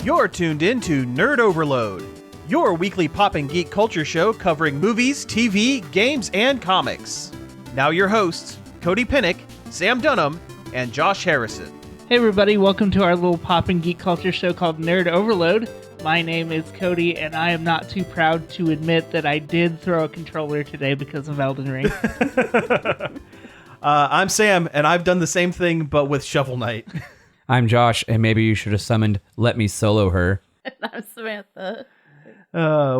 You're tuned in to Nerd Overload, your weekly pop and geek culture show covering movies, TV, games, and comics. Now your hosts, Cody Pinnick, Sam Dunham, and Josh Harrison. Hey everybody, welcome to our little pop and geek culture show called Nerd Overload. My name is Cody, and I am not too proud to admit that I did throw a controller today because of Elden Ring. I'm Sam, and I've done the same thing, but with Shovel Knight. I'm Josh, and maybe you should have summoned Let Me Solo Her. And I'm Samantha.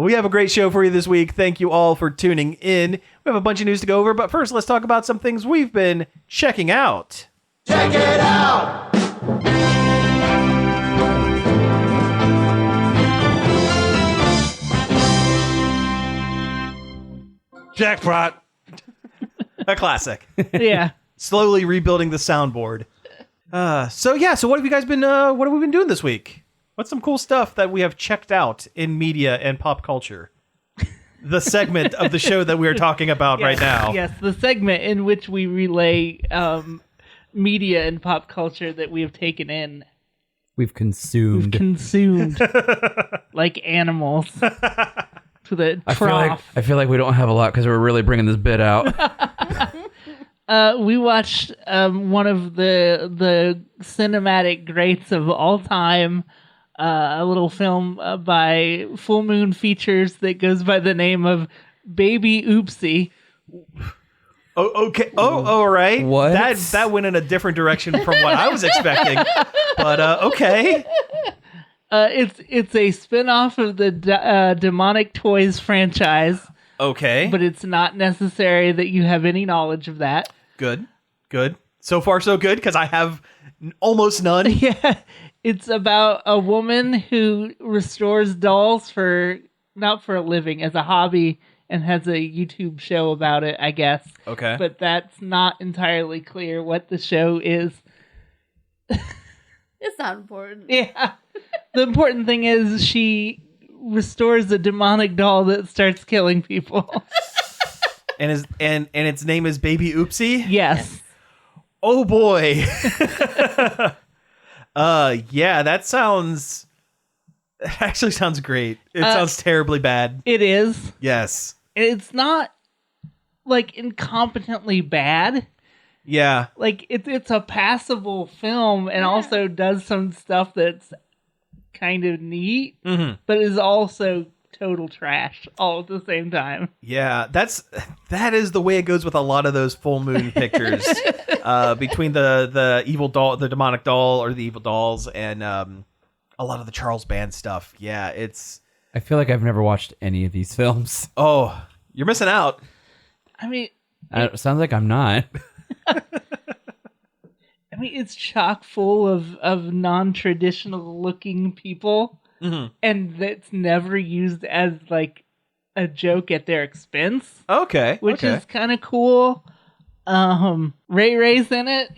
We have a great show for you this week. Thank you all for tuning in. We have a bunch of news to go over, but first let's talk about some things we've been checking out. Check it out! Jackpot. A classic. Yeah. Slowly rebuilding the soundboard. So what have you guys been what have we been doing this week? What's some cool stuff that we have checked out in media and pop culture? The segment of the show that we are talking about right now. Yes, the segment in which we relay media and pop culture that we have taken in. We've consumed. Like animals. To the trough. I feel like we don't have a lot because we're really bringing this bit out. We watched one of the cinematic greats of all time, a little film by Full Moon Features that goes by the name of Baby Oopsie. Oh, okay. Oh, all right. What? That went in a different direction from what I was expecting. But okay. It's a spin-off of the Demonic Toys franchise. Okay. But it's not necessary that you have any knowledge of that. Good. So far, so good, because I have almost none. Yeah. It's about a woman who restores dolls not for a living, as a hobby, and has a YouTube show about it, I guess. Okay. But that's not entirely clear what the show is. It's not important. Yeah. The important thing is she restores a demonic doll that starts killing people. And its name is Baby Oopsie? Yes. Oh boy. Yeah, that actually sounds great. It sounds terribly bad. It is. Yes. It's not like incompetently bad. Yeah. Like it's a passable film and also does some stuff that's kind of neat, but is also total trash all at the same time. Yeah, that is the way it goes with a lot of those Full Moon pictures. Between the evil doll, the demonic doll, or the evil dolls, and a lot of the Charles Band stuff. Yeah, I feel like I've never watched any of these films. Oh, you're missing out. I mean, It sounds like I'm not. I mean, it's chock full of non-traditional looking people, and that's never used as like a joke at their expense. Okay, which is kind of cool. Ray Ray's in it.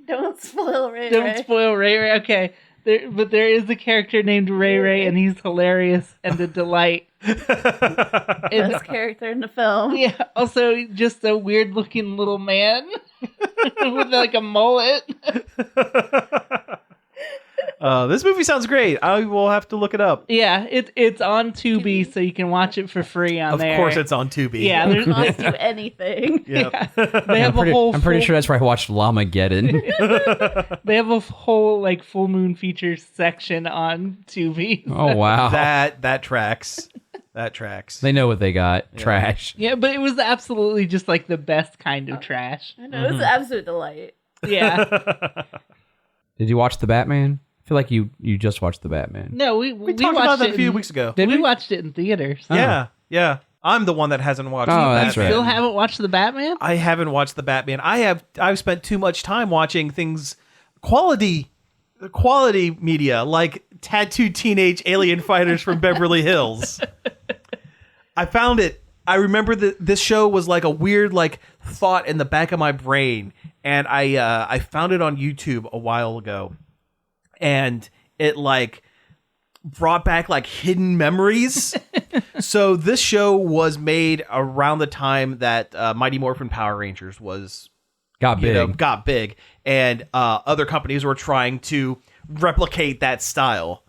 Don't spoil Ray Ray. Don't spoil Ray Ray. Okay. But there is a character named Ray Ray, and he's hilarious and a delight. Best character in the film. Yeah. Also, just a weird-looking little man with like a mullet. This movie sounds great. I will have to look it up. Yeah, it's on Tubi, so you can watch it for free on there. Of course, it's on Tubi. Yeah, It doesn't cost you anything. Yep. Yeah. They have I'm pretty sure that's where I watched Llamageddon. They have a whole like Full Moon Features section on Tubi. Oh wow, that tracks. That tracks. They know what they got. Trash. Yeah, but it was absolutely just like the best kind of trash. I know, it's an absolute delight. Yeah. Did you watch The Batman? I feel like you just watched The Batman. No, we talked watched about that it a few weeks ago. We watched it in theaters. Yeah. I'm the one that hasn't watched Oh, the Batman. that's right. Still haven't watched the Batman? I haven't watched the Batman. I've spent too much time watching things quality media like tattooed teenage alien fighters from Beverly Hills. I found it. I remember that this show was like a weird like thought in the back of my brain, and I found it on YouTube a while ago, and it like brought back like hidden memories. So this show was made around the time that Mighty Morphin Power Rangers was Got big. got big, and other companies were trying to replicate that style.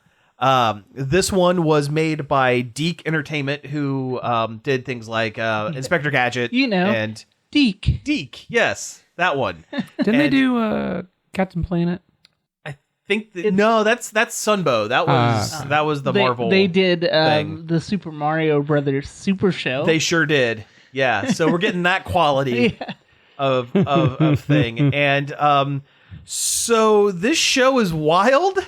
This one was made by Deke Entertainment, who did things like Inspector Gadget, and Deke, yes, that one. Didn't they do Captain Planet? I think no, that's Sunbow. That was the Marvel. They did thing. the Super Mario Brothers Super Show. They sure did. Yeah, so we're getting that quality of thing, and so this show is wild.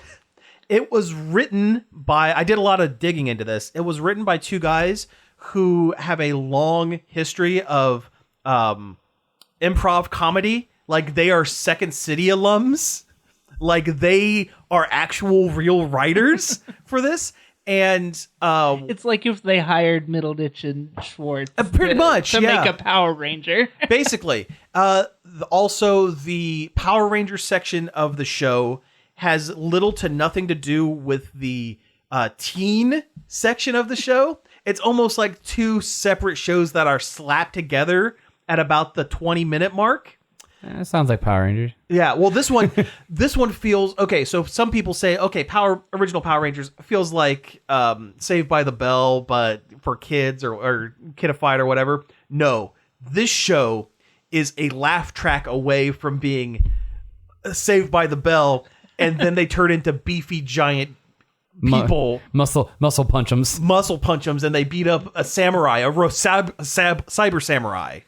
It was written by, I did a lot of digging into this. It was written by two guys who have a long history of improv comedy. Like, they are Second City alums. Like, they are actual real writers for this. And it's like if they hired Middleditch and Schwartz pretty much to make a Power Ranger. Basically. Also, the Power Ranger section of the show has little to nothing to do with the teen section of the show. It's almost like two separate shows that are slapped together at about the 20-minute mark. That sounds like Power Rangers. Yeah, well, this one feels okay. So some people say, okay, original Power Rangers feels like Saved by the Bell, but for kids or kidified or whatever. No, this show is a laugh track away from being Saved by the Bell, and then they turn into beefy giant people, muscle punchums, and they beat up a samurai, a cyber samurai.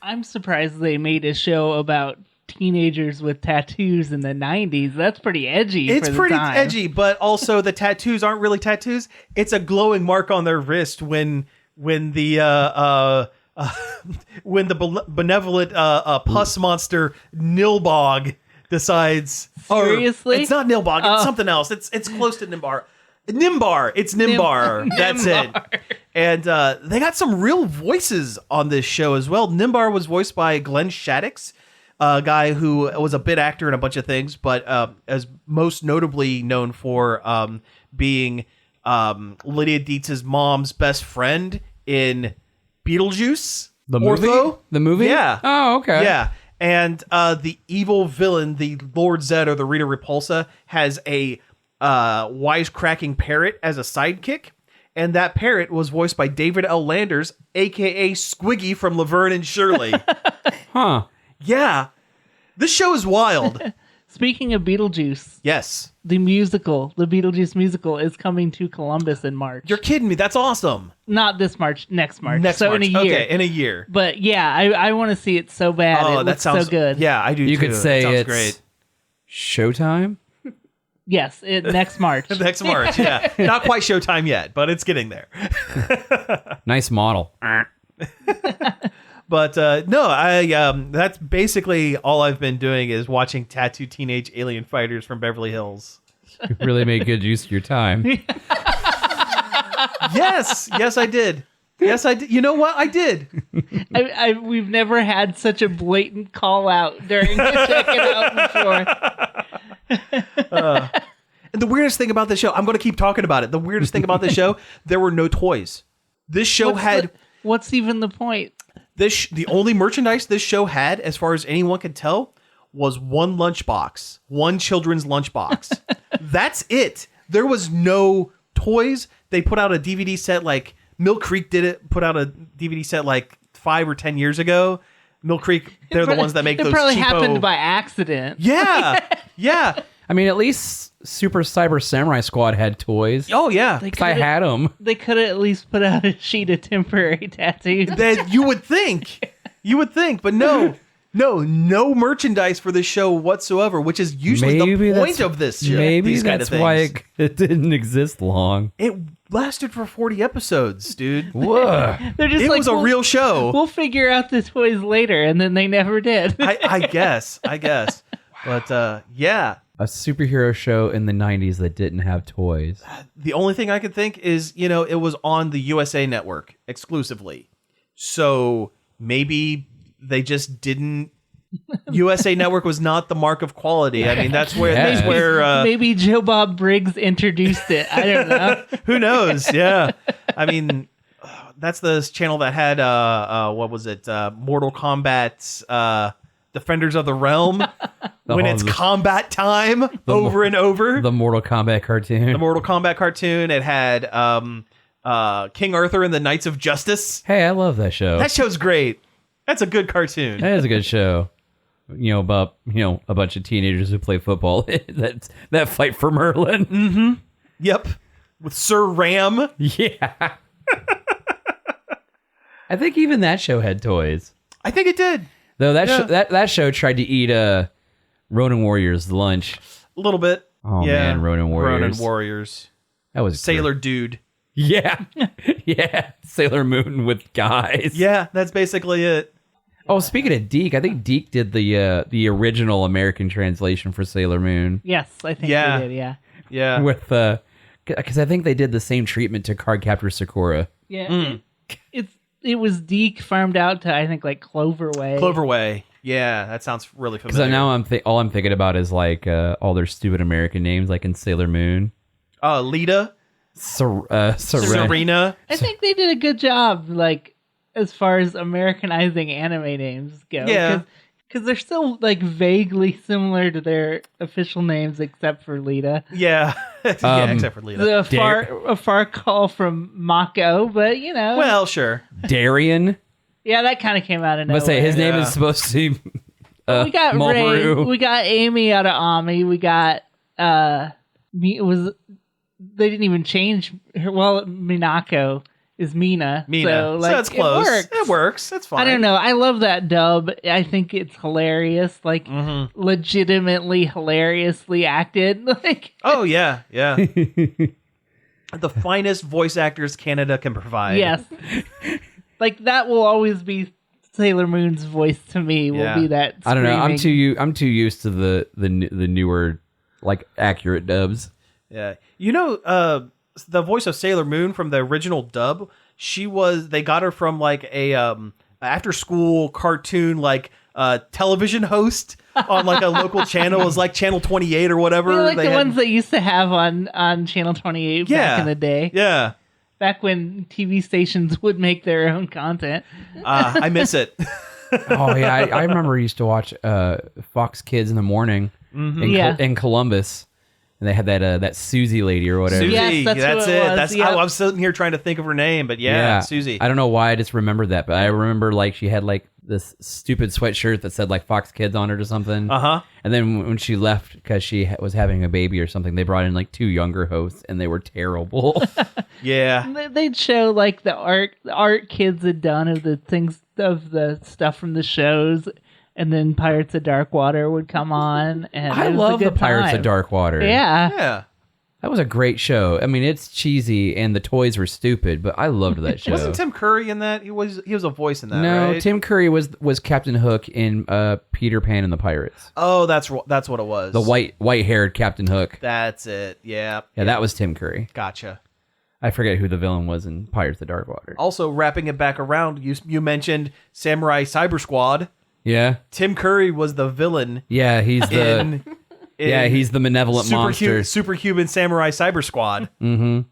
I'm surprised they made a show about teenagers with tattoos in the 90s. That's pretty edgy. It's for the pretty time. edgy, but also the tattoos aren't really tattoos. It's a glowing mark on their wrist when the benevolent pus monster Nilbog decides. Seriously? It's not Nilbog. It's something else. It's close to Nimbar. Nimbar. It's Nimbar. That's it. And they got some real voices on this show as well. Nimbar was voiced by Glenn Shaddix, a guy who was a bit actor in a bunch of things, but as most notably known for being Lydia Dietz's mom's best friend in Beetlejuice. The movie? Ortho? The movie? Yeah. Oh, okay. Yeah. And the evil villain, the Lord Zed or the Rita Repulsa, has a wisecracking parrot as a sidekick. And that parrot was voiced by David L. Landers, a.k.a. Squiggy from Laverne and Shirley. Huh. Yeah. This show is wild. Speaking of Beetlejuice, Yes. the Beetlejuice musical is coming to Columbus in March. You're kidding me. That's awesome. Not this March, next March. Next so March. in a year. Okay, in a year. But yeah, I want to see it so bad. Oh, It that looks sounds so good. Yeah, I do You too. could say It sounds it's great. Showtime? Yes, next March. Next March, yeah. Not quite showtime yet, but it's getting there. Nice model. But no, that's basically all I've been doing is watching tattooed teenage alien fighters from Beverly Hills. Really made good use of your time. Yes, I did. Yes, I did. You know what? I did. We've never had such a blatant call out during the Check It Out before. And the weirdest thing about this show, I'm going to keep talking about it. The weirdest thing about this show, there were no toys. This show What's even the point? The only merchandise this show had, as far as anyone could tell, was one lunchbox, one children's lunchbox. That's it. There was no toys. They put out a DVD set like Mill Creek put out a DVD set like 5 or 10 years ago. Mill Creek, they're the ones that make those cheapo. It probably happened by accident. Yeah. Yeah. I mean, at least Super Cyber Samurai Squad had toys. Oh, yeah. I had them. They could have at least put out a sheet of temporary tattoos. That you would think. But no. No merchandise for this show whatsoever, which is usually the point of this show. Maybe that's why it didn't exist long. It lasted for 40 episodes, dude. Whoa. They're just It was a real show. We'll figure out the toys later, and then they never did. I guess. But yeah. A superhero show in the 90s that didn't have toys. The only thing I could think is, it was on the USA Network exclusively. So maybe they just didn't. USA Network was not the mark of quality. I mean, that's where maybe Joe Bob Briggs introduced it. I don't know. Who knows? Yeah. I mean, that's the channel that had what was it? Mortal Kombat Defenders of the Realm when it's combat time over and over. The Mortal Kombat cartoon. The Mortal Kombat cartoon. It had King Arthur and the Knights of Justice. Hey, I love that show. That show's great. That's a good cartoon. That is a good show. About a bunch of teenagers who play football that fight for Merlin. Mm-hmm. Yep. With Sir Ram. Yeah. I think even that show had toys. I think it did. Though that show tried to eat Ronin Warriors lunch. A little bit. Oh man, Ronin Warriors. Ronin Warriors. That was Sailor Dude. Yeah. Yeah. Sailor Moon with guys. Yeah, that's basically it. Oh, speaking of Deke, I think Deke did the original American translation for Sailor Moon. Yes, I think they did, yeah. Yeah. With because I think they did the same treatment to Cardcaptor Sakura. Yeah. It was Deke farmed out to, I think, like Cloverway. Cloverway. Yeah, that sounds really familiar. Because now all I'm thinking about is like all their stupid American names, like in Sailor Moon. Lita. Serena. I think they did a good job, like, as far as Americanizing anime names go. Yeah. Because they're still, like, vaguely similar to their official names, except for Lita. Yeah. Except for Lita. A far call from Mako, but, Well, sure. Darian. Yeah, that kind of came out of nowhere. Let's say his name is supposed to be we got Mamoru. Ray. We got Amy out of Ami. We got, they didn't even change her. Well, Minako is Mina. So, like, it's close. It works. It's fine. I don't know. I love that dub. I think it's hilarious. Like, legitimately hilariously acted. Like, oh, yeah. Yeah. The finest voice actors Canada can provide. yes. Like, that will always be Sailor Moon's voice to me. Will be that. I don't know. screaming- I'm too used to the newer, like, accurate dubs. Yeah. The voice of Sailor Moon from the original dub, they got her from like a after school cartoon, like television host on like a local channel. It was like Channel 28 or whatever. They're like the ones they used to have on Channel 28 back in the day. Yeah. Back when TV stations would make their own content. I miss it. Oh yeah, I remember I used to watch Fox Kids in the morning in Columbus, and they had that Susie lady or whatever. Susie, Yes, that's who it was. That's Yep. I was sitting here trying to think of her name, but Susie. I don't know why I just remembered that, but I remember like she had like this stupid sweatshirt that said like Fox Kids on it or something. And then when she left because she was having a baby or something, they brought in like 2 younger hosts, and they were terrible. Yeah. They'd show like the art kids had done of the stuff from the shows, and then Pirates of Darkwater would come on. And I it was love a the good Pirates time. of Darkwater. Yeah. Yeah. That was a great show. I mean, it's cheesy and the toys were stupid, but I loved that show. Wasn't Tim Curry in that? He was a voice in that, No, right? Tim Curry was Captain Hook in Peter Pan and the Pirates. Oh, that's what it was. The white-haired Captain Hook. That's it. Yeah. Yeah, that was Tim Curry. Gotcha. I forget who the villain was in Pirates of Darkwater. Also, wrapping it back around, you mentioned Samurai Cyber Squad. Yeah. Tim Curry was the villain. Yeah, he's the he's the malevolent monster. Superhuman Samurai Cyber Squad. Mm-hmm.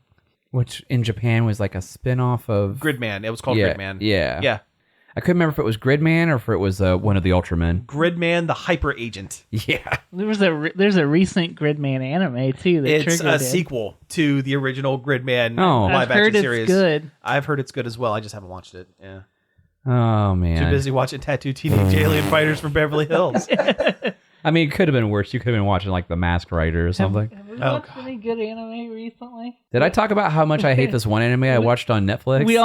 Which in Japan was like a spin-off of Gridman. It was called yeah, Gridman. Yeah. Yeah. I couldn't remember if it was Gridman or if it was one of the Ultramen. Gridman, the Hyper Agent. Yeah. There's a recent Gridman anime too. That It's Trigger a did. sequel to the original Gridman I've live heard action it's series. good. I've heard it's good as well. I just haven't watched it. Yeah. Oh man. Too busy watching Tattoo Teenage Alien Fighters from Beverly Hills. I mean, it could have been worse. You could have been watching like The Masked Rider or something. Have we watched any good anime recently? Did I talk about how much I hate this one anime I watched on Netflix? We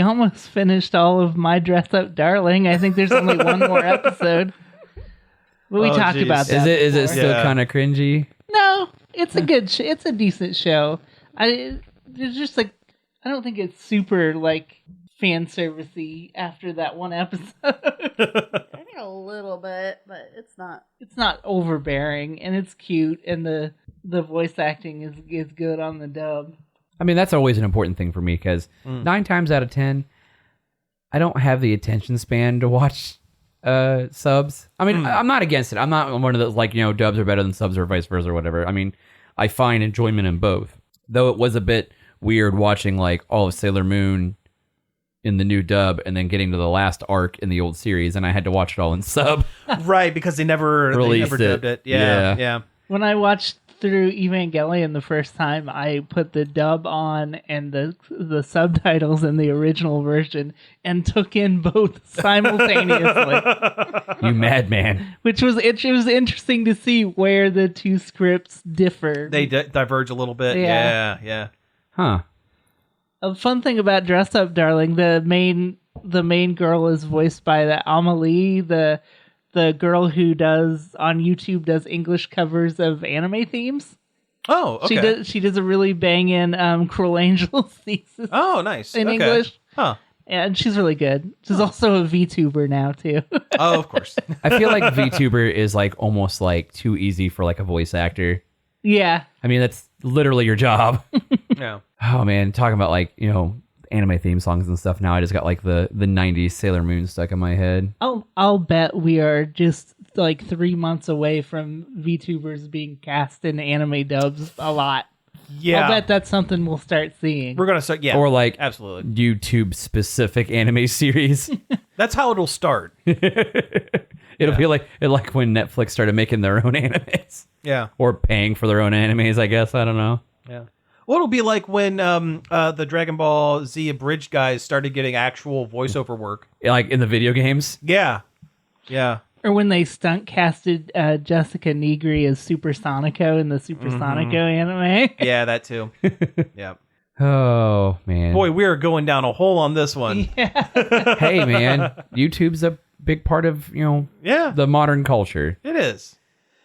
almost finished all of My Dressup Darling. I think there's only one more episode. But we talked geez. about that. Is it before. still Yeah. kind of cringy? No, it's a good. It's a decent show. There's just like I don't think it's super like fan servicey after that one episode. I think a little bit, but it's not. It's not overbearing, and it's cute, and the voice acting is good on the dub. I mean, that's always an important thing for me because 9 times out of 10, I don't have the attention span to watch subs. I mean, I'm not against it. I'm not one of those like, dubs are better than subs or vice versa or whatever. I mean, I find enjoyment in both. Though it was a bit weird watching like all of Sailor Moon in the new dub and then getting to the last arc in the old series, and I had to watch it all in sub. Right, because they never dubbed it. Yeah. When I watched through Evangelion the first time, I put the dub on and the subtitles in the original version and took in both simultaneously. You madman. Which was it was interesting to see where the two scripts differ. They diverge a little bit. Yeah. Yeah. Huh. A fun thing about Dressup Darling, the main girl is voiced by the Amelie, the girl who does on YouTube does English covers of anime themes. Oh, okay. She does a really banging Cruel Angels thesis. Oh, nice. In English. Huh. And she's really good. She's also a VTuber now too. Oh, of course. I feel like VTuber is like almost like too easy for like a voice actor. Yeah. I mean, that's literally your job. Yeah. Oh man, talking about like, anime theme songs and stuff. Now I just got like the 90s Sailor Moon stuck in my head. I'll bet we are just like 3 months away from VTubers being cast in anime dubs a lot. Yeah. I'll bet that's something we'll start seeing. We're going to start, yeah. Or like absolutely. YouTube specific anime series. That's how it'll start. It'll be like when Netflix started making their own animes. Yeah. Or paying for their own animes, I guess. I don't know. Yeah. Well, it'll be like when the Dragon Ball Z abridged guys started getting actual voiceover work. Like in the video games? Yeah. Yeah. Or when they stunt casted Jessica Negri as Super Sonico in the Super Sonico anime. Yeah, that too. Yeah. Oh, man. Boy, we are going down a hole on this one. Hey, man. YouTube's a big part of, Yeah, the modern culture. it is.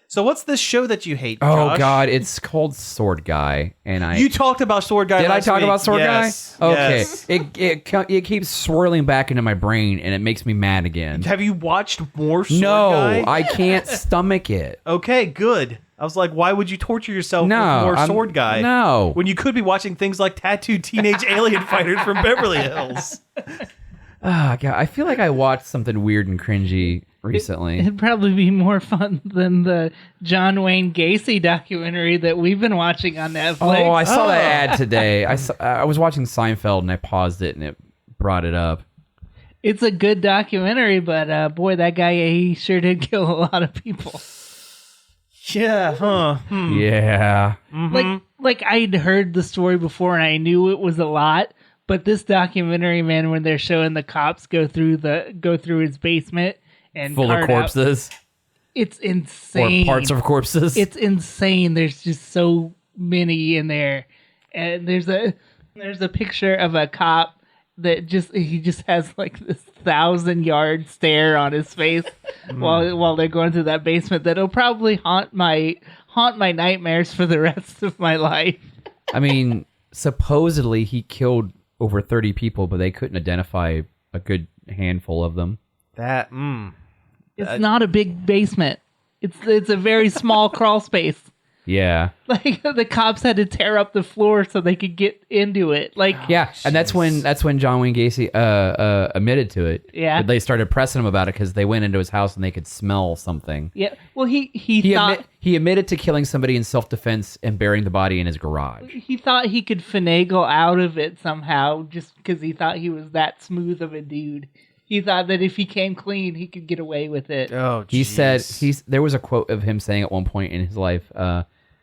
So what's this show that you hate, Oh, Josh? God. It's called Sword Guy. And You talked about Sword Guy Did I last talk week. about Sword Yes. Guy? Okay. Yes. It keeps swirling back into my brain, and it makes me mad again. Have you watched more Sword No, Guy? I can't stomach it. Okay, good. I was like, why would you torture yourself with more Sword Guy? No. When you could be watching things like Tattooed Teenage Alien Fighters from Beverly Hills. Oh, God. I feel like I watched something weird and cringy recently. It'd probably be more fun than the John Wayne Gacy documentary that we've been watching on Netflix. Oh, I saw that ad today. I was watching Seinfeld, and I paused it, and it brought it up. It's a good documentary, but boy, that guy, he sure did kill a lot of people. Yeah, huh. Yeah. Like I'd heard the story before, and I knew it was a lot. But this documentary, man, when they're showing the cops go through his basement and Full of cart out, corpses. it's insane. Or parts of corpses. It's insane. There's just so many in there, and there's a picture of a cop that he just has like this 1,000-yard stare on his face while they're going through that basement. That'll probably haunt my nightmares for the rest of my life. I mean, supposedly he killed over 30 people, but they couldn't identify a good handful of them. It's not a big basement. It's a very small crawl space. Yeah. Like the cops had to tear up the floor so they could get into it. Like Yeah, and that's when John Wayne Gacy admitted to it. Yeah. They started pressing him about it because they went into his house and they could smell something. yeah. Well, he thought He admitted to killing somebody in self-defense and burying the body in his garage. he thought he could finagle out of it somehow just because he thought he was that smooth of a dude. He thought that if he came clean, he could get away with it. Oh, He jeez. said there was a quote of him saying at one point in his life,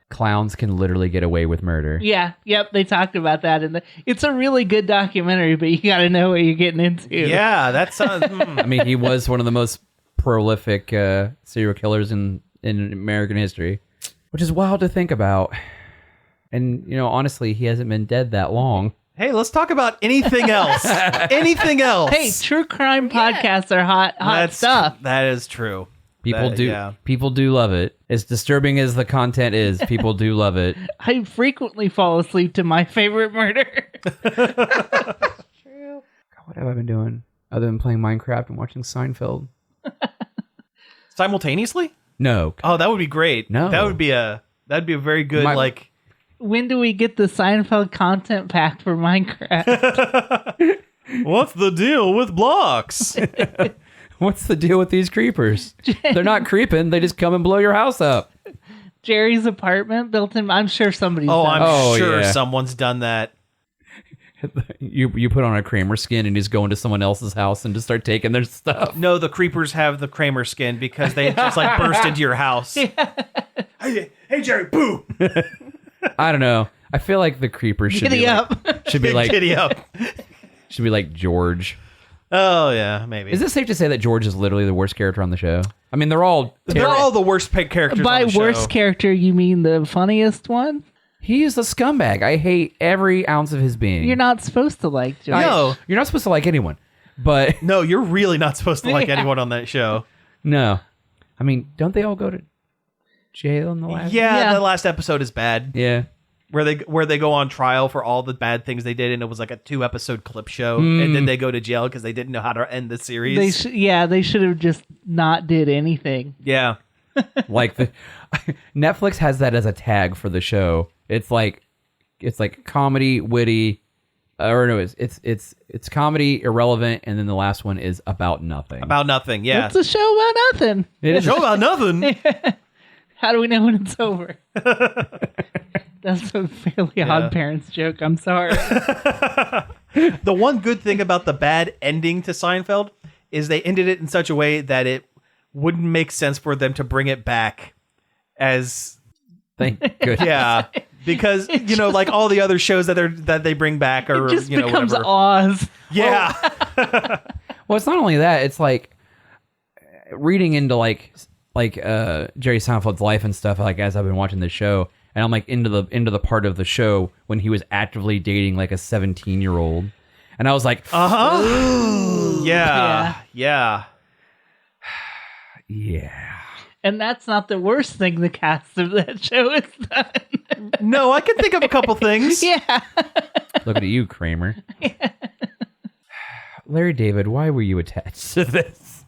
clowns can literally get away with murder. Yeah, yep, they talked about that. It's a really good documentary, but you got to know what you're getting into. Yeah, that sounds... I mean, he was one of the most prolific serial killers in American history, which is wild to think about. And, honestly, he hasn't been dead that long. Hey, let's talk about anything else. Anything else. Hey, true crime podcasts are hot stuff. That is true. People do love it. As disturbing as the content is, people do love it. I frequently fall asleep to my favorite murder. True. What have I been doing other than playing Minecraft and watching Seinfeld? Simultaneously? No. Oh, that would be great. No. That'd be a very good, When do we get the Seinfeld content pack for Minecraft? what's the deal with blocks? What's the deal with these creepers? They're not creeping. They just come and blow your house up. Jerry's apartment built in. I'm sure somebody's Oh, done I'm it. Oh, sure yeah. someone's done that. You put on a Kramer skin and just go into someone else's house and just start taking their stuff. No, the creepers have the Kramer skin because they just like burst into your house. Hey, Jerry, boo! I don't know. I feel like the creepers should Giddy be up. should be like Giddy up. should be like George. Oh yeah, maybe. Is it safe to say that George is literally the worst character on the show? I mean, they're all the worst characters By on the show. worst character, you mean the funniest one? He is a scumbag. I hate every ounce of his being. You're not supposed to like George. No. You're not supposed to like anyone. But No, you're really not supposed to like anyone on that show. no. I mean, don't they all go to jail in the last? Yeah, the last episode is bad. Yeah. Where they go on trial for all the bad things they did, and it was like a 2-episode clip show, and then they go to jail because they didn't know how to end the series. They should have just not did anything. Yeah. Like Netflix has that as a tag for the show. It's like comedy, witty, or no, it's comedy, irrelevant, and then the last one is about nothing. About nothing, yeah. It's a show about nothing. It is Show about nothing. How do we know when it's over? That's a fairly odd parents joke. I'm sorry. The one good thing about the bad ending to Seinfeld is they ended it in such a way that it wouldn't make sense for them to bring it back as Thank goodness. yeah. Because like all the other shows that they bring back are It just becomes whatever. Oz. Yeah. Well, it's not only that. It's like reading into like Jerry Seinfeld's life and stuff. Like as I've been watching the show, and I'm like into the part of the show when he was actively dating like a 17-year-old, and I was like, Yeah. And that's not the worst thing the cast of that show has done. No, I can think of a couple things. Yeah. Looking at you, Kramer. Larry David, why were you attached to this?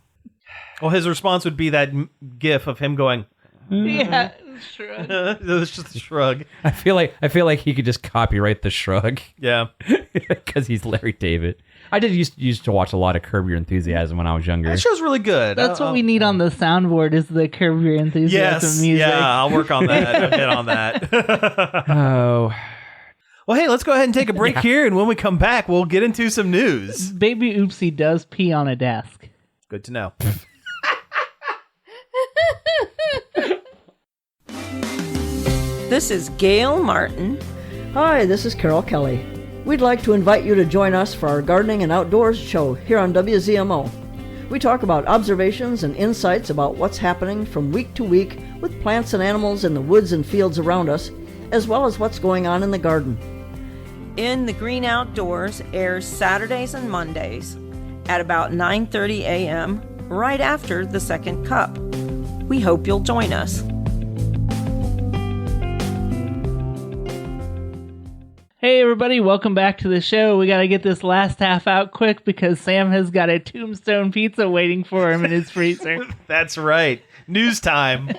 Well, his response would be that gif of him going, Yeah. Sure. it was just a shrug. I feel like he could just copyright the shrug Yeah. because he's Larry David. I did used to watch a lot of Curb Your Enthusiasm when I was younger. That show's really good. That's what we need on the soundboard is the Curb Your Enthusiasm Yes. music. Yeah, I'll work on that. I'll get on that. Oh, Well, hey, let's go ahead and take a break here, and when we come back, we'll get into some news. Baby Oopsie does pee on a desk. Good to know. This is Gail Martin. Hi, this is Carol Kelly. We'd like to invite you to join us for our gardening and outdoors show here on WZMO. We talk about observations and insights about what's happening from week to week with plants and animals in the woods and fields around us, as well as what's going on in the garden. In the Green Outdoors airs Saturdays and Mondays at about 9:30 a.m. right after the second cup. We hope you'll join us. Hey everybody, welcome back to the show. We gotta get this last half out quick because Sam has got a Tombstone pizza waiting for him in his freezer. That's right. News time.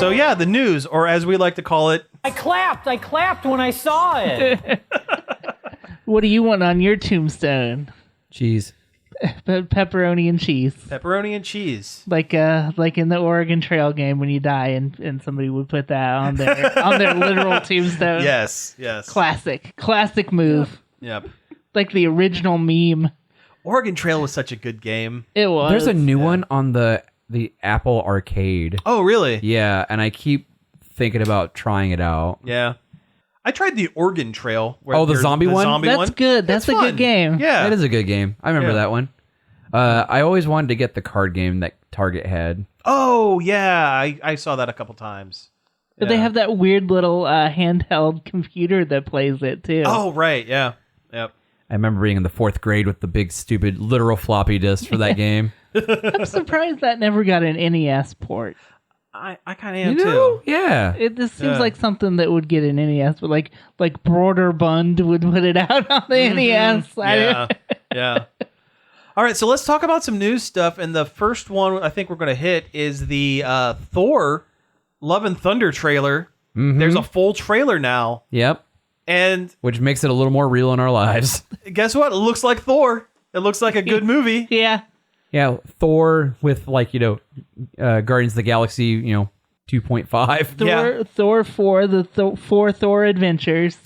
So yeah, the news, or as we like to call it, I clapped when I saw it. What do you want on your tombstone? jeez. Pepperoni and cheese. pepperoni and cheese. Like in the Oregon Trail game when you die and somebody would put that on their literal tombstone. Yes. Classic move. Yep. Like the original meme. Oregon Trail was such a good game. It was. There's a new one on the Apple Arcade. Oh, really? Yeah, and I keep thinking about trying it out. Yeah. I tried the Oregon Trail. Oh, the there's zombie one? That's good. That's a fun. good game. Yeah. That is a good game. I remember Yeah. that one. I always wanted to get the card game that Target had. Oh, yeah. I saw that a couple times. But they have that weird little handheld computer that plays it too. Oh, right. Yeah. Yep. I remember being in the 4th grade with the big, stupid, literal floppy disk for that game. I'm surprised that never got an NES port. I kind of am You know? too. Yeah. It just seems Yeah. like something that would get an NES, but like Broderbund would put it out on the NES. Yeah. Yeah. All right, so let's talk about some news stuff. And the first one I think we're going to hit is the Thor Love and Thunder trailer. Mm-hmm. There's a full trailer now. Yep. And Which makes it a little more real in our lives. guess what? It looks like Thor. It looks like a good movie. Yeah. Yeah, Thor with Guardians of the Galaxy, 2.5. Yeah. Thor 4, the 4 Thor adventures.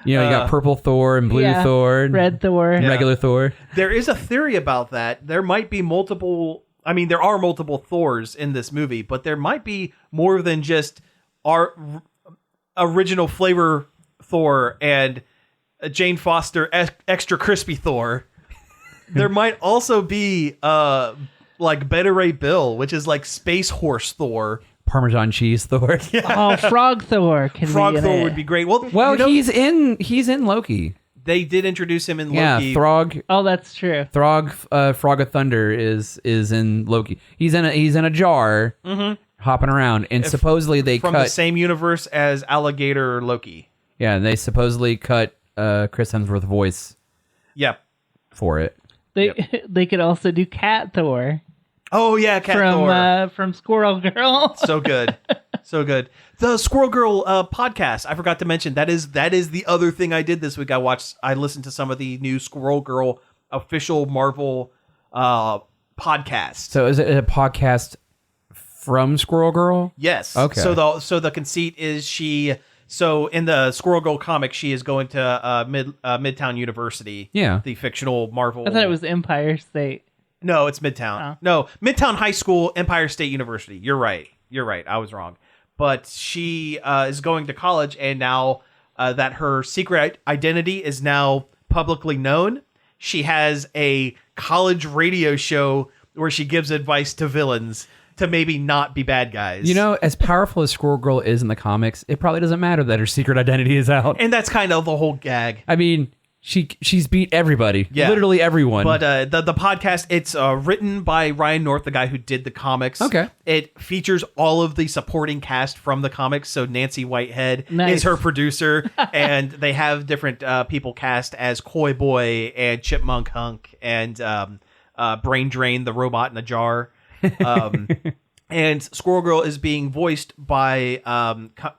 You got purple Thor and blue Thor, and red Thor, and regular Thor. There is a theory about that. There might be multiple. I mean, there are multiple Thors in this movie, but there might be more than just our original flavor Thor and Jane Foster extra crispy Thor. There might also be like Beta Ray Bill, which is like Space Horse Thor. Parmesan cheese Thor. Oh, Frog Thor can Frog be in Thor it. would be great. Well, He's in Loki. They did introduce him in Yeah, Loki. Throg. Oh, that's true. Frog of Thunder is in Loki. He's in a jar, hopping around, and supposedly they from cut the same universe as Alligator Loki. Yeah, and they supposedly cut Chris Hemsworth's voice Yeah. for it. They could also do Cat Thor. Oh yeah, Cat Thor. From Squirrel Girl. So good. So good. The Squirrel Girl podcast, I forgot to mention, that is the other thing I did this week. I listened to some of the new Squirrel Girl official Marvel podcast. So is it a podcast from Squirrel Girl? Yes. Okay. So the conceit is so in the Squirrel Girl comic, she is going to Midtown University. Yeah. The fictional Marvel. I thought it was Empire State. No, it's Midtown. Oh. No, Midtown High School, Empire State University. You're right. I was wrong. But she is going to college, and now that her secret identity is now publicly known, she has a college radio show where she gives advice to villains to maybe not be bad guys. You know, as powerful as Squirrel Girl is in the comics, it probably doesn't matter that her secret identity is out. And that's kind of the whole gag. I mean, she's beat everybody. Yeah. Literally everyone. But the podcast, it's written by Ryan North, the guy who did the comics. Okay. It features all of the supporting cast from the comics. So Nancy Whitehead Nice. is her producer, and they have different people cast as Coy Boy and Chipmunk Hunk and Brain Drain, the robot in a jar. And Squirrel Girl is being voiced by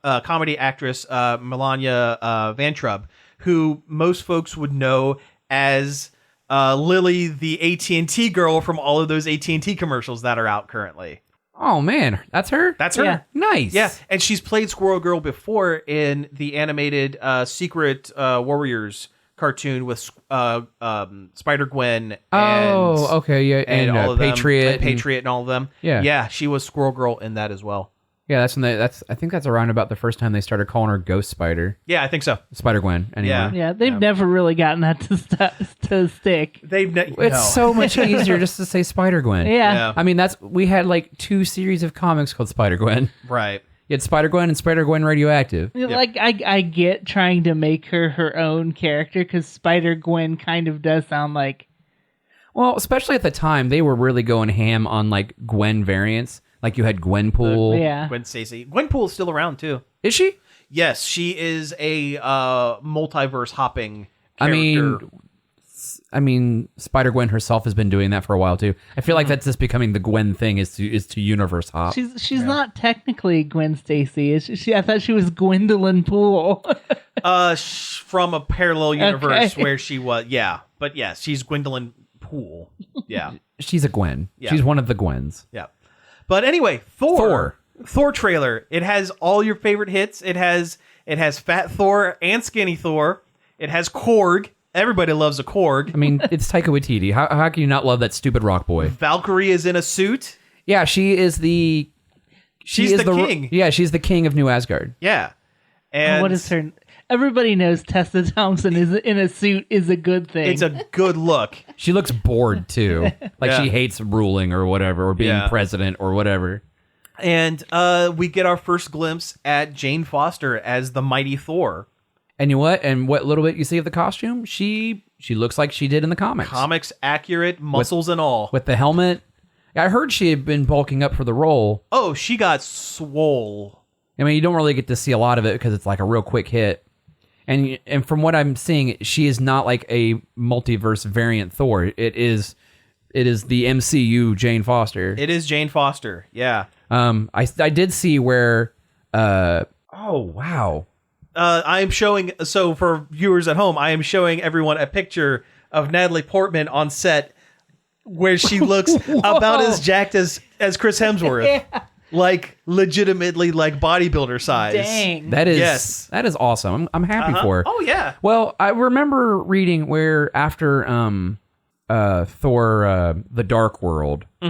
comedy actress Melania Van Trub, who most folks would know as Lily, the AT&T girl from all of those AT&T commercials that are out currently. oh man, that's her? That's her. Yeah. Nice. Yeah, and she's played Squirrel Girl before in the animated Secret Warriors cartoon with Spider-Gwen and Oh, okay, yeah, and all of them, Patriot, and Patriot and all of them. Yeah. She was Squirrel Girl in that as well. Yeah, that's when I think that's around about the first time they started calling her Ghost Spider, Yeah, I think so. Spider-Gwen. Anyway. Yeah. Yeah, they've never really gotten that to stick. It's so much easier just to say Spider-Gwen. Yeah. I mean, we had like 2 series of comics called Spider-Gwen. right. You had Spider-Gwen and Spider-Gwen Radioactive. Like, I get trying to make her own character, because Spider-Gwen kind of does sound like... Well, especially at the time, they were really going ham on like Gwen variants. Like you had Gwenpool. Yeah. Gwen Stacy. Gwenpool is still around too. Is she? Yes, she is a multiverse hopping I character. mean, Spider-Gwen herself has been doing that for a while too. I feel like that's just becoming the Gwen thing is to universe hop. She's not technically Gwen Stacy. I thought she was Gwendolyn Poole. From a parallel universe Okay. where she was. Yeah, but yes, she's Gwendolyn Poole. Yeah, She's a Gwen. Yeah. She's one of the Gwens. yeah. But anyway, Thor trailer. It has all your favorite hits. It has Fat Thor and Skinny Thor. It has Korg. Everybody loves a Korg. I mean, it's Taika Waititi. How can you not love that stupid rock boy? Valkyrie is in a suit. Yeah, she's the king. Yeah, she's the king of New Asgard. Yeah. And What is her... Everybody knows Tessa Thompson is in a suit is a good thing. It's a good look. She looks bored too. Like Yeah. she hates ruling or whatever, or being Yeah. president or whatever. And we get our first glimpse at Jane Foster as the mighty Thor. And you know what? And what little bit you see of the costume, she looks like she did in the comics. Comics accurate, muscles and all. With the helmet. I heard she had been bulking up for the role. Oh, she got swole. I mean, you don't really get to see a lot of it because it's like a real quick hit. And from what I'm seeing, she is not like a multiverse variant Thor. It is the MCU Jane Foster. It is Jane Foster. Yeah. I did see where oh wow. I am showing, so for viewers at home, I am showing everyone a picture of Natalie Portman on set where she looks about as jacked as Chris Hemsworth. Yeah. Like legitimately like bodybuilder size. Dang. That is Yes. that is awesome. I'm happy for her. Oh yeah. Well, I remember reading where after Thor the Dark World, I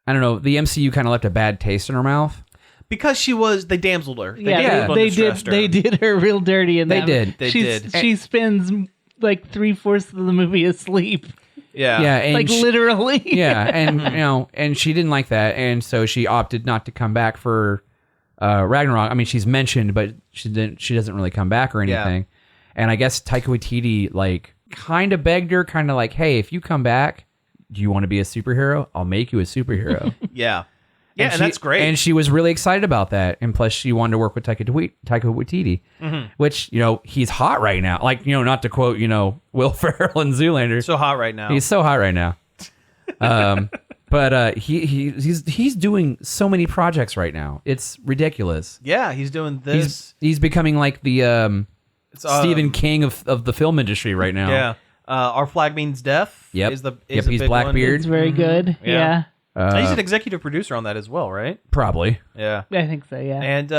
don't know, the MCU kind of left a bad taste in her mouth. Because they damseled her. They did her real dirty in that. They did. She spends like 3/4 of the movie asleep. Yeah. Yeah, and Like literally. yeah, and and she didn't like that, and so she opted not to come back for Ragnarok. I mean, she's mentioned, but she doesn't really come back or anything. Yeah. And I guess Taika Waititi like kind of begged her, kind of like, hey, if you come back, do you want to be a superhero? I'll make you a superhero. Yeah. Yeah, and she- that's great. And she was really excited about that. And plus, she wanted to work with Taika Waititi, which, he's hot right now. Like, not to quote, Will Ferrell and Zoolander. so hot right now. He's so hot right now. But he's doing so many projects right now. It's ridiculous. yeah, he's doing this. He's becoming like the It's, Stephen King of the film industry right now. Yeah. Our Flag Means Death. Yep. Is the Yep, is a he's big one. Blackbeard. It's very good. Yeah. Yeah. He's an executive producer on that as well, right? Probably. Yeah. I think so, yeah. And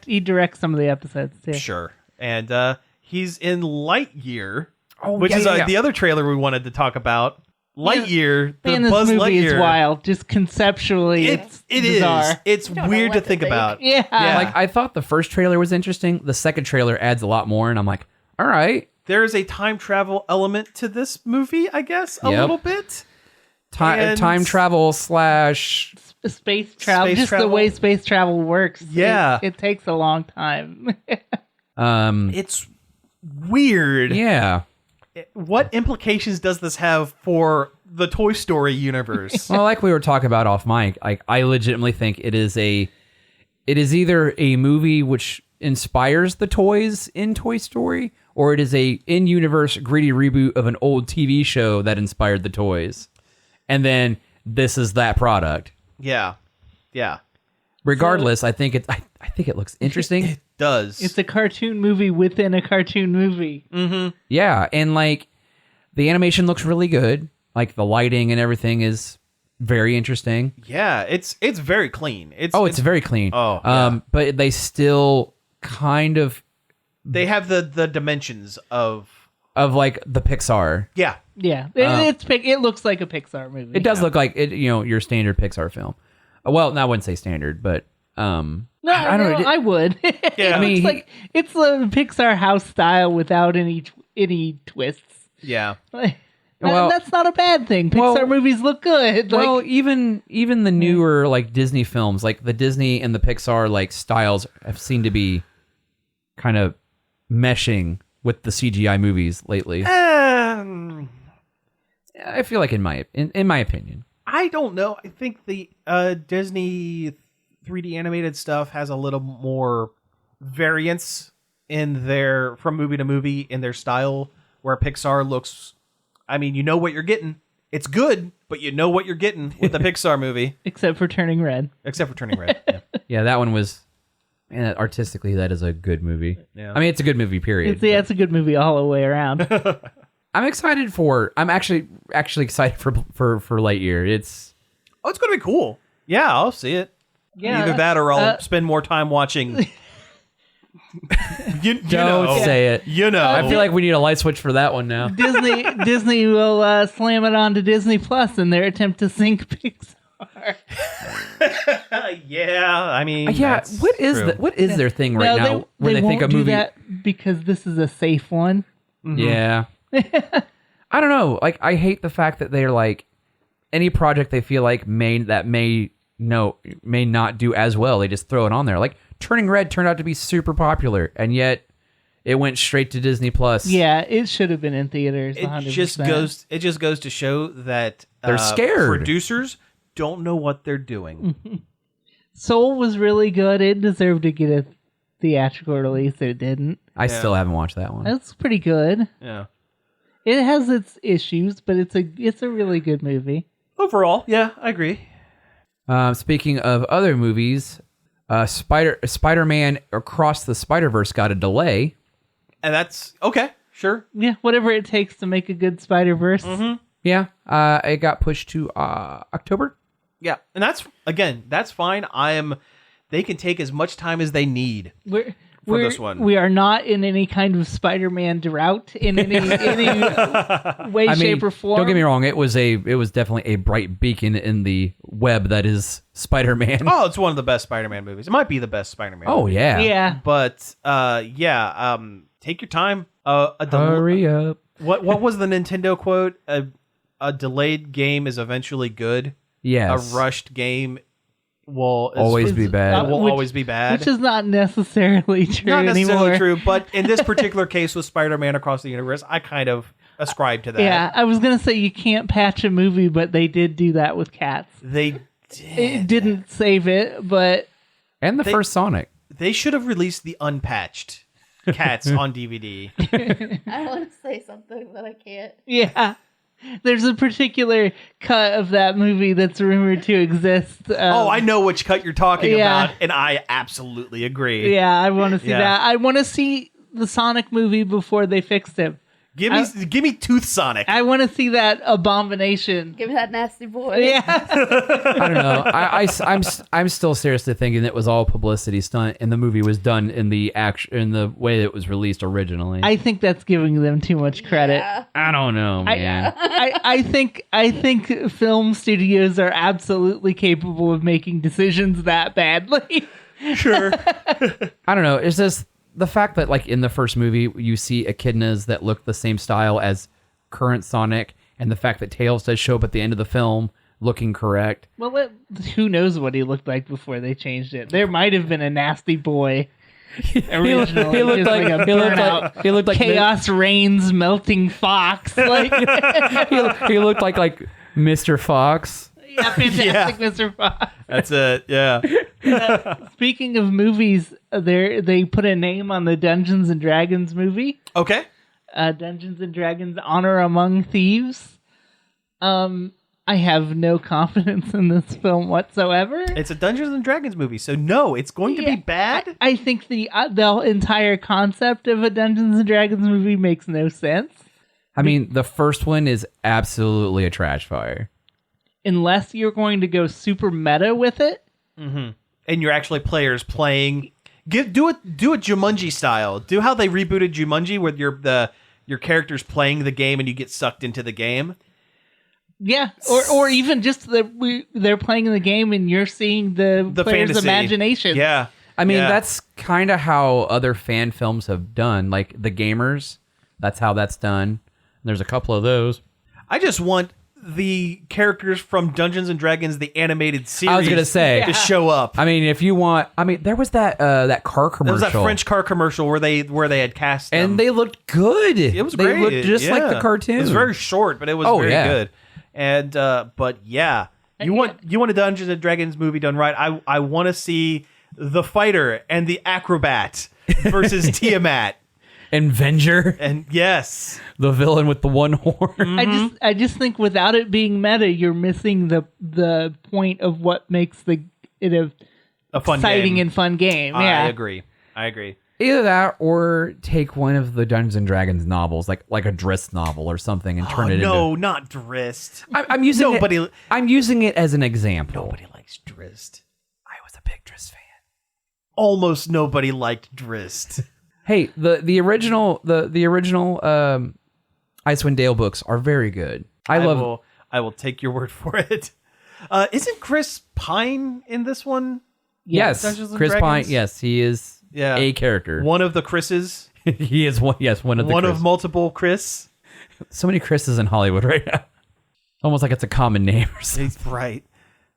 He directs some of the episodes too. Sure. And he's in Lightyear, Oh, which yeah, is yeah, yeah. the other trailer we wanted to talk about. Lightyear, the Man, this Buzz movie Lightyear. is wild. Just conceptually, it's It bizarre. is. It's don't know weird what to to think think. about. Yeah. Like, I thought the first trailer was interesting. The second trailer adds a lot more, and I'm like, all right. There's a time travel element to this movie, I guess, a Yep. little bit. And- Time travel / Space travel, Space just travel. the way space travel works. Yeah. It takes a long time. It's weird. Yeah. What implications does this have for the Toy Story universe? Well, like we were talking about off mic, I legitimately think it is either a movie which inspires the toys in Toy Story, or it is a in-universe gritty reboot of an old TV show that inspired the toys. And then this is that product. Yeah. Yeah. Regardless, I think it looks interesting. It does. It's a cartoon movie within a cartoon movie. Yeah, and like the animation looks really good. Like the lighting and everything is very interesting. yeah, it's very clean. It's very clean. Oh, yeah. But they still kind of they have the dimensions of like the Pixar. yeah. Yeah, it looks like a Pixar movie. It does look like it, your standard Pixar film. Well, I wouldn't say standard, but No, I don't know. I would. Yeah. I mean, it's a Pixar house style without any twists. Yeah. Like, Well- that's not a bad thing. Pixar movies look good. Like, well, even the newer like Disney films, like the Disney and the Pixar like styles have seemed to be kind of meshing with the CGI movies lately. I feel like in my opinion. I don't know. I think the Disney 3D animated stuff has a little more variance in their from movie to movie in their style, where Pixar looks. I mean, you know what you're getting. It's good, but you know what you're getting with the Pixar movie, except for Turning Red. except for Turning Red. Yeah. Yeah, that one was. Man, artistically, that is a good movie. Yeah. I mean, it's a good movie. Period. It's a good movie all the way around. I'm excited for. I'm actually excited for Lightyear. It's Oh, it's gonna be cool. Yeah, I'll see it. Yeah, Either that or I'll spend more time watching. you don't know. say it. You know. I feel like we need a light switch for that one now. Disney will slam it onto Disney Plus in their attempt to sync Pixar. yeah. I mean, Yeah, that's what is true. what is their thing right No, now when they won't think a do movie? that because this is a safe one. Yeah, I don't know. Like, I hate the fact that they're like any project they feel like may not do as well. They just throw it on there. Like Turning Red turned out to be super popular, and yet it went straight to Disney Plus. Yeah, it should have been in theaters. It 100%. just goes to show that They're scared. Producers don't know what they're doing. Soul was really good. It deserved to get a theatrical release. It didn't. I still haven't watched that one. That's pretty good. Yeah. It has its issues, but it's a really good movie. Overall, yeah, I agree. Speaking of other movies, Spider-Man Across the Spider-Verse got a delay. And that's okay. Sure. Yeah, whatever it takes to make a good Spider-Verse. Yeah, it got pushed to October. Yeah, and that's fine. They can take as much time as they need for this one. We are not in any kind of Spider-Man drought in any way, shape, or form. Don't get me wrong. It was definitely a bright beacon in the web that is Spider-Man. Oh, it's one of the best Spider-Man movies. It might be the best Spider-Man. Oh movie. yeah, Yeah. But take your time. Hurry up. What was the Nintendo quote? A delayed game is eventually good. Yes. A rushed game will always be bad. Will always be bad. Which is not necessarily true Not necessarily anymore. true, but in this particular case with Spider-Man Across the Universe, I kind of ascribe to that. Yeah, I was going to say you can't patch a movie, but they did do that with Cats. They did. It didn't save it, but... And the first Sonic. They should have released the unpatched Cats on DVD. I want to say something, but I can't. Yeah. There's a particular cut of that movie that's rumored to exist. I know which cut you're talking Yeah. about, and I absolutely agree. Yeah, I want to see Yeah. that. I want to see the Sonic movie before they fixed him. Give me Tooth Sonic. I want to see that abomination. Give me that nasty boy. Yeah. I don't know. I'm still seriously thinking it was all publicity stunt, and the movie was done in the way it was released originally. I think that's giving them too much credit. Yeah. I don't know, man. I think film studios are absolutely capable of making decisions that badly. Sure. I don't know. It's just the fact that, like, in the first movie, you see echidnas that look the same style as current Sonic, and the fact that Tails does show up at the end of the film looking correct. Well, who knows what he looked like before they changed it? There might have been a nasty boy. Originally, he looked just like a he looked burnout like he looked like Chaos Reigns melting fox. Like he looked like Mr. Fox. yeah, fantastic, Mr. Fox. That's it. Yeah. Speaking of movies, they put a name on the Dungeons and Dragons movie. Okay. Dungeons and Dragons: Honor Among Thieves. I have no confidence in this film whatsoever. It's a Dungeons and Dragons movie, so no, it's going to be bad. I think the entire concept of a Dungeons and Dragons movie makes no sense I mean, the first one is absolutely a trash fire. unless you're going to go super meta with it. Mm-hmm. And you're actually players playing. Do it Jumanji style. Do how they rebooted Jumanji, where your character's playing the game and you get sucked into the game. Yeah, or even just they're playing in the game and you're seeing the player's fantasy. imagination. Yeah. I mean, that's kind of how other fan films have done. Like The Gamers, that's how that's done. There's a couple of those. I just want the characters from Dungeons and Dragons, the animated series, I was gonna say to show up. I mean, if you want, there was that car commercial. There was that French car commercial where they had cast them. and they looked good. It was they great. looked just like the cartoon. It was very short, but it was very good. And but yeah, you want a Dungeons and Dragons movie done right. I want to see the fighter and the acrobat versus Tiamat. And Venger, And yes, the villain with the one horn. Mm-hmm. I just think without it being meta, you're missing the point of what makes it a fun exciting game. and fun game. Yeah, I agree. Either that, or take one of the Dungeons and Dragons novels, like a Dressup novel or something, and turn it into. No, not Drizzt. I'm using it. I'm using it as an example. Nobody likes Drizzt. I was a big Drizzt fan. Almost nobody liked Drizzt. Hey, the original Icewind Dale books are very good. I will take your word for it. Isn't Chris Pine in this one? Yes, Dungeons and Chris Dragons? Pine. Yes, he is. Yeah. A character. One of the Chris's. He is one. Yes, one of the. One Chris. of multiple Chris. So many Chris's in Hollywood right now. Almost like it's a common name or something. He's right.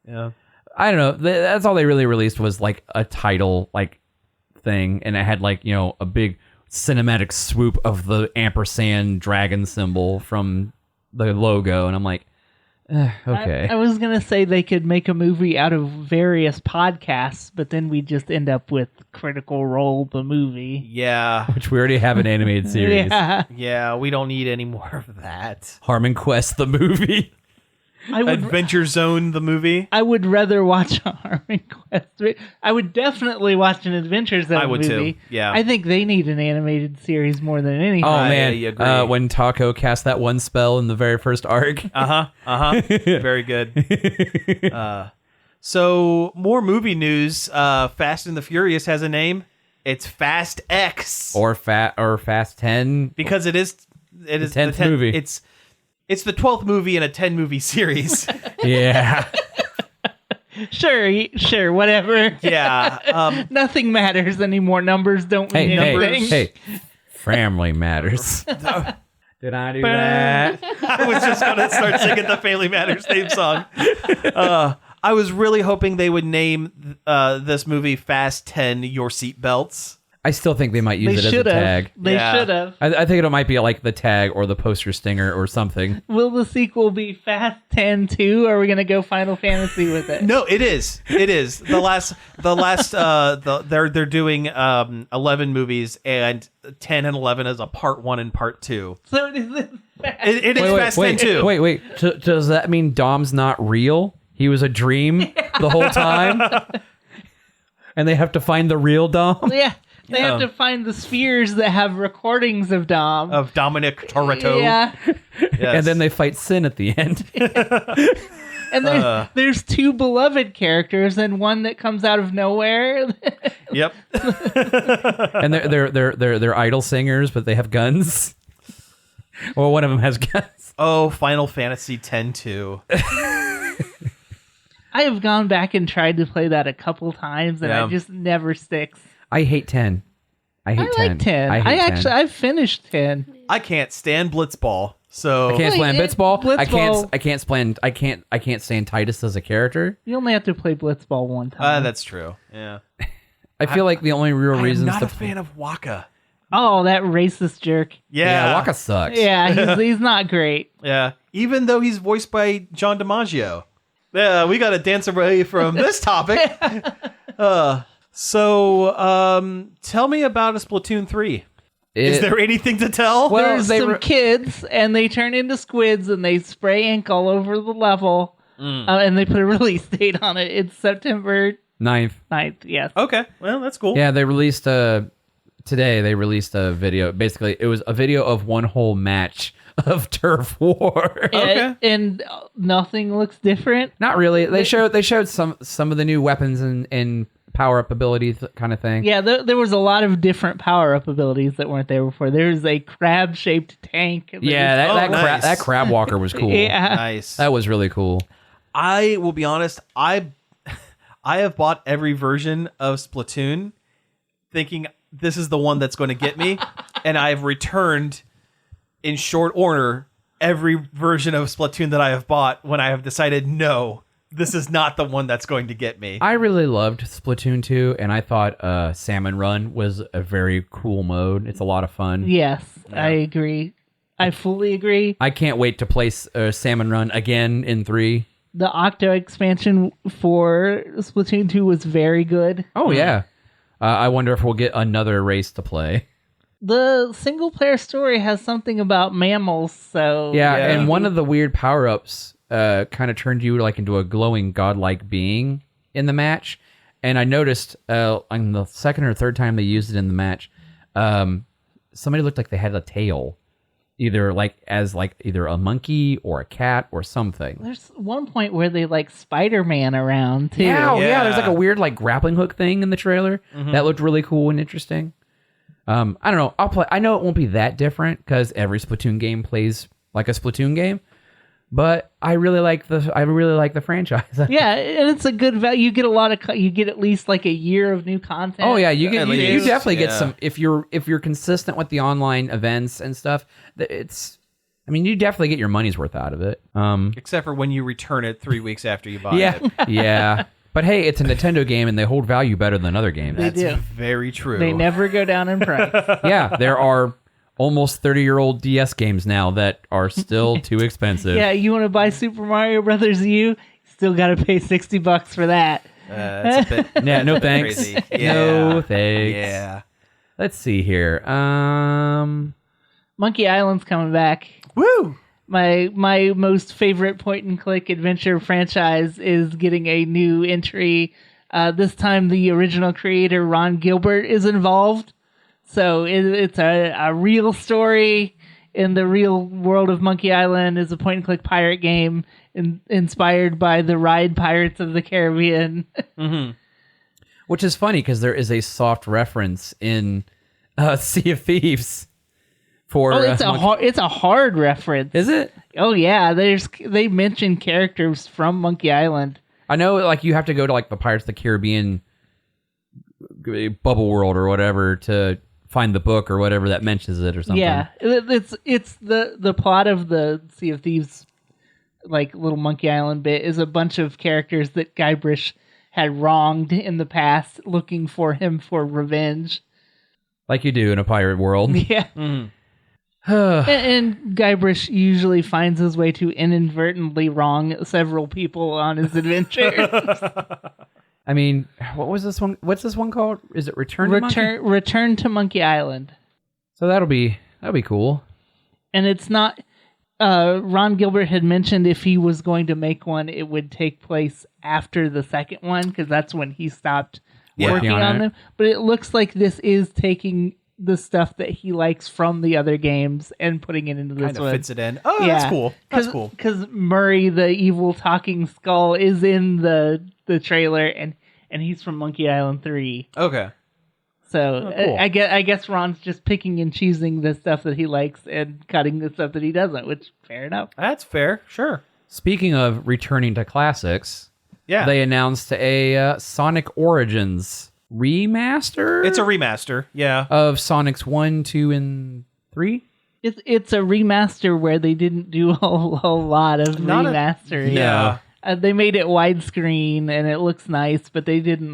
Yeah. I don't know. That's all they really released was like a title thing, and it had a big cinematic swoop of the ampersand dragon symbol from the logo, and I'm like, okay. I was gonna say they could make a movie out of various podcasts, but then we just end up with Critical Role, the movie. Yeah. Which we already have an animated series. Yeah. Yeah, we don't need any more of that. Harmon Quest, the movie. Adventure Zone, the movie. I would rather watch a Harmon Quest. I would definitely watch an Adventure Zone I would movie. too. Yeah. I think they need an animated series more than anything. Oh I man, agree. when Taco cast that one spell in the very first arc. Very good. So more movie news. Fast and the Furious has a name. It's Fast X. or Fast 10. Because it is the 10th movie. It's the 12th movie in a 10 movie series. Yeah. Sure, whatever. Yeah. Nothing matters anymore. Numbers don't mean anything. Hey, family matters. Did I do that? I was just going to start singing the Family Matters theme song. I was really hoping they would name this movie Fast 10 Your Seatbelts. I still think they might use it as a tag. They should have. I think it might be like the tag or the poster stinger or something. Will the sequel be Fast 10 2? Or are we going to go Final Fantasy with it? No, it is. It is. They're doing 11 movies, and 10 and 11 is a part 1 and part 2. So is this Fast? It is Fast 10 2. Wait. Does that mean Dom's not real? He was a dream the whole time? And they have to find the real Dom? Yeah. They have to find the spheres that have recordings of Dom. Of Dominic Toretto. Yeah. Yes. And then they fight Sin at the end. And there's two beloved characters and one that comes out of nowhere. Yep. And they're idol singers, but they have guns. Well, one of them has guns. Oh, Final Fantasy X 2. I have gone back and tried to play that a couple times, and Yeah. it just never sticks. I hate 10. I hate 10. like 10. I hate 10. I've finished 10. I can't stand Blitzball. So I can't stand Blitzball. Blitzball- I can't stand Titus as a character. You only have to play Blitzball one time. that's true. Yeah. I feel like the only real I'm reasons not to a fan of Waka. Oh, that racist jerk. Yeah, Yeah. Waka sucks. Yeah, he's not great. Yeah. Even though he's voiced by John DiMaggio. Yeah, we got to dance away from this topic. So, tell me about a Splatoon 3. Is there anything to tell? Well, There's some kids, and they turn into squids, and they spray ink all over the level, and they put a release date on it. It's September 9th. 9th, yes. Okay. Well, that's cool. Yeah, they released today they released a video. Basically, it was a video of one whole match of turf war. Okay. And nothing looks different. Not really. They showed some of the new weapons and power up abilities kind of thing. Yeah, there was a lot of different power-up abilities that weren't there before. There's a crab-shaped tank. Yeah, nice. that crab walker was cool. Yeah. Nice. That was really cool. I will be honest, I have bought every version of Splatoon thinking this is the one that's going to get me, and I've returned in short order every version of Splatoon that I have bought when I have decided, no, this is not the one that's going to get me. I really loved Splatoon 2, and I thought Salmon Run was a very cool mode. It's a lot of fun. Yes, I agree. I fully agree. I can't wait to play Salmon Run again in 3. The Octo expansion for Splatoon 2 was very good. Oh, yeah. I wonder if we'll get another race to play. The single-player story has something about mammals, so... Yeah, and one of the weird power-ups kind of turned you like into a glowing godlike being in the match. And I noticed on the second or third time they used it in the match, somebody looked like they had a tail. Either either a monkey or a cat or something. There's one point where they like Spider-Man around, too. Yeah, there's like a weird like grappling hook thing in the trailer. That looked really cool and interesting. I don't know. I'll play. I know it won't be that different because every Splatoon game plays like a Splatoon game. But I really like the franchise. Yeah, and it's a good value. You get you get at least like a year of new content. Oh yeah, you definitely get Yeah. some if you're consistent with the online events and stuff. You definitely get your money's worth out of it. Except for when you return it 3 weeks after you buy Yeah, it. yeah. But hey, it's a Nintendo game and they hold value better than other games. They That's do. very true. They never go down in price. Yeah, there are almost 30-year-old DS games now that are still too expensive. Yeah, you want to buy Super Mario Brothers U? Still got to pay $60 for that. That's a bit Yeah, no thanks. crazy. Yeah. No thanks. Yeah. Let's see here. Monkey Island's coming back. Woo! my most favorite point and click adventure franchise is getting a new entry. This time the original creator Ron Gilbert is involved. So it's a real story in the real world of Monkey Island. Is a point and click pirate game inspired by the ride Pirates of the Caribbean. Which is funny because there is a soft reference in Sea of Thieves for. Oh, it's a hard reference. Is it? Oh yeah, they mention characters from Monkey Island. I know, like you have to go to like the Pirates of the Caribbean bubble world or whatever to find the book or whatever that mentions it or something. Yeah, it's the plot of the Sea of Thieves, like little Monkey Island bit, is a bunch of characters that Guybrush had wronged in the past, looking for him for revenge. Like you do in a pirate world. Yeah. And Guybrush usually finds his way to inadvertently wrong several people on his adventures. I mean, what was this one? What's this one called? Is it Return to Monkey? Return to Monkey Island. So that'll be cool. And it's not. Ron Gilbert had mentioned if he was going to make one, it would take place after the second one because that's when he stopped working on them. But it looks like this is taking the stuff that he likes from the other games and putting it into this Kind of one. fits it in. Oh, yeah. That's cool. That's cool. Because Murray, the evil talking skull, is in the trailer, and he's from Monkey Island 3. Okay. So cool. I guess Ron's just picking and choosing the stuff that he likes and cutting the stuff that he doesn't, which fair enough. That's fair. Sure. Speaking of returning to classics, yeah, they announced a Sonic Origins remaster. It's a remaster, yeah, of Sonic's 1, 2, and 3. It's a remaster where they didn't do a whole lot of remastering. Yeah. They made it widescreen and it looks nice, but they didn't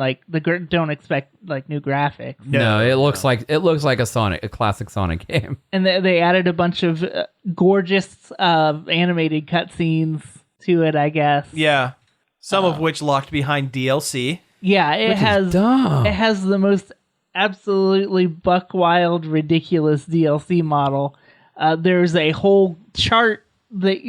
don't expect like new graphics. No, it looks like a classic Sonic game. And they added a bunch of gorgeous animated cutscenes to it, I guess. Yeah, some of which locked behind DLC. Yeah, it has the most absolutely buck wild, ridiculous DLC model. There's a whole chart that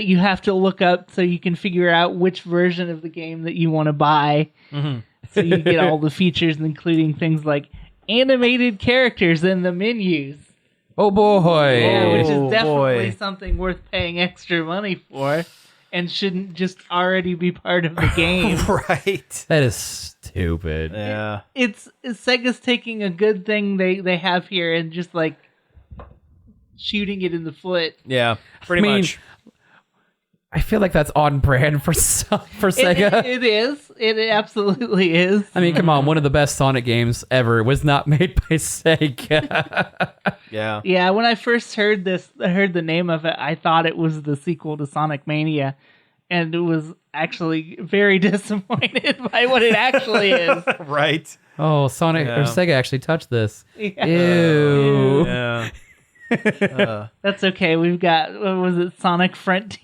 you have to look up so you can figure out which version of the game that you want to buy. Mm-hmm. So you get all the features, including things like animated characters in the menus. Oh boy! Yeah, which is definitely something worth paying extra money for, and shouldn't just already be part of the game. Right. That is stupid. Yeah. It's Sega's taking a good thing they have here and just like shooting it in the foot. Yeah, pretty much. I feel like that's on brand for Sega. It is. It absolutely is. I mean, come on. One of the best Sonic games ever was not made by Sega. Yeah. Yeah, when I first heard the name of it, I thought it was the sequel to Sonic Mania, and it was actually very disappointed by what it actually is. Right. Oh, Sonic or Sega actually touched this. Yeah. Ew. Yeah. That's okay. We've got, what was it, Sonic Frontiers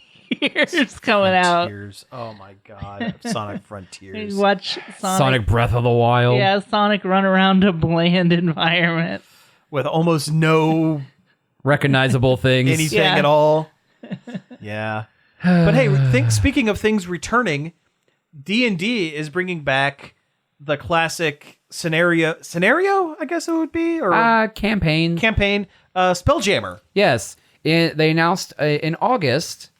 coming out. Frontiers. Oh my god. Sonic Frontiers. Watch Sonic Breath of the Wild. Yeah, Sonic run around a bland environment. With almost no recognizable things. Anything at all. Yeah. But hey, speaking of things returning, D&D is bringing back the classic scenario, I guess it would be? Or campaign. Spelljammer. Yes. They announced in August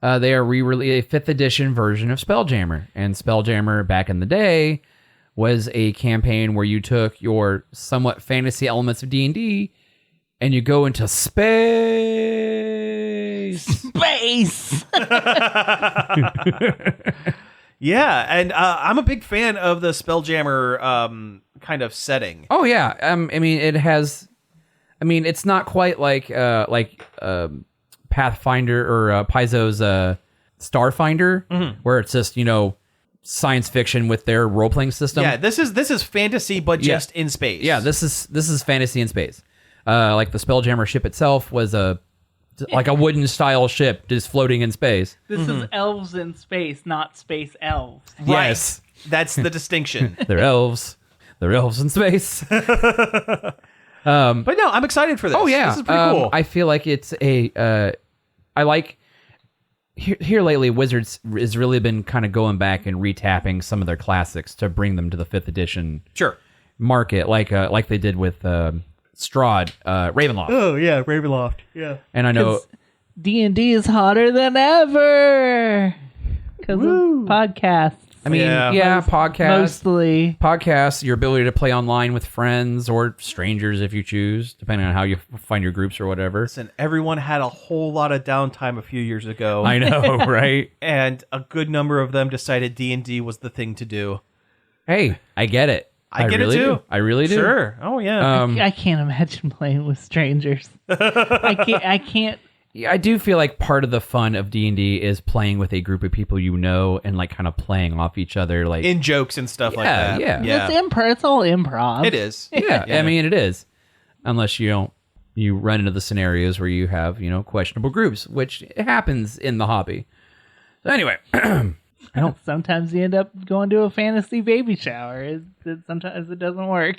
they are re-releasing a 5th edition version of Spelljammer. And Spelljammer back in the day was a campaign where you took your somewhat fantasy elements of D&D and you go into space. Yeah, and I'm a big fan of the Spelljammer kind of setting. Oh yeah, I mean it has. I mean it's not quite like Pathfinder or Paizo's Starfinder, where it's just science fiction with their role playing system. Yeah, this is fantasy, but just in space. Yeah, this is fantasy in space. Like the Spelljammer ship itself was like a wooden style ship just floating in space. This is elves in space, not space elves. Right. Yes, that's the distinction. They're elves. They're elves in space. But no, I'm excited for this. Oh yeah, this is pretty cool. I feel like it's a I like here lately. Wizards has really been kind of going back and retapping some of their classics to bring them to the 5th edition market, like they did with Strahd, Ravenloft. Oh yeah, Ravenloft. Yeah, and I know D&D is hotter than ever because of podcasts. I mean, podcasts. Mostly. Podcasts, your ability to play online with friends or strangers if you choose, depending on how you find your groups or whatever. Listen, everyone had a whole lot of downtime a few years ago. I know, right? And a good number of them decided D&D was the thing to do. Hey, I get it. I get really it too. Do. I really do. Sure. Oh, yeah. I can't imagine playing with strangers. I can't. Yeah, I do feel like part of the fun of D&D is playing with a group of people you know and like kind of playing off each other, like in jokes and stuff like that. Yeah. It's it's all improv. It is. Yeah. I mean, it is. Unless you run into the scenarios where you have, questionable groups, which happens in the hobby. So anyway, Sometimes you end up going to a fantasy baby shower. Sometimes it doesn't work.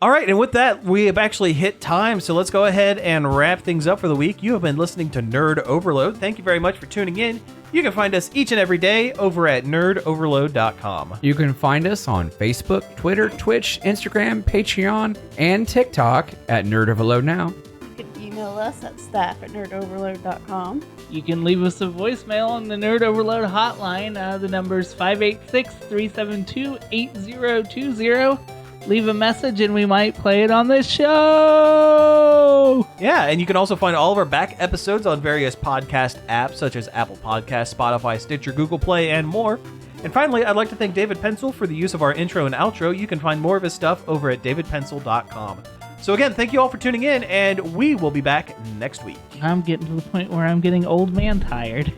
All right, and with that, we have actually hit time, so let's go ahead and wrap things up for the week. You have been listening to Nerd Overload. Thank you very much for tuning in. You can find us each and every day over at nerdoverload.com. You can find us on Facebook, Twitter, Twitch, Instagram, Patreon, and TikTok at Nerd Overload Now. You can email us at staff@nerdoverload.com. You can leave us a voicemail on the Nerd Overload hotline. The number's 586-372-8020. Leave a message and we might play it on this show. Yeah, and you can also find all of our back episodes on various podcast apps such as Apple Podcasts, Spotify, Stitcher, Google Play, and more. And finally, I'd like to thank David Pencil for the use of our intro and outro. You can find more of his stuff over at davidpencil.com. So again, thank you all for tuning in, and we will be back next week. I'm getting to the point where I'm getting old man tired.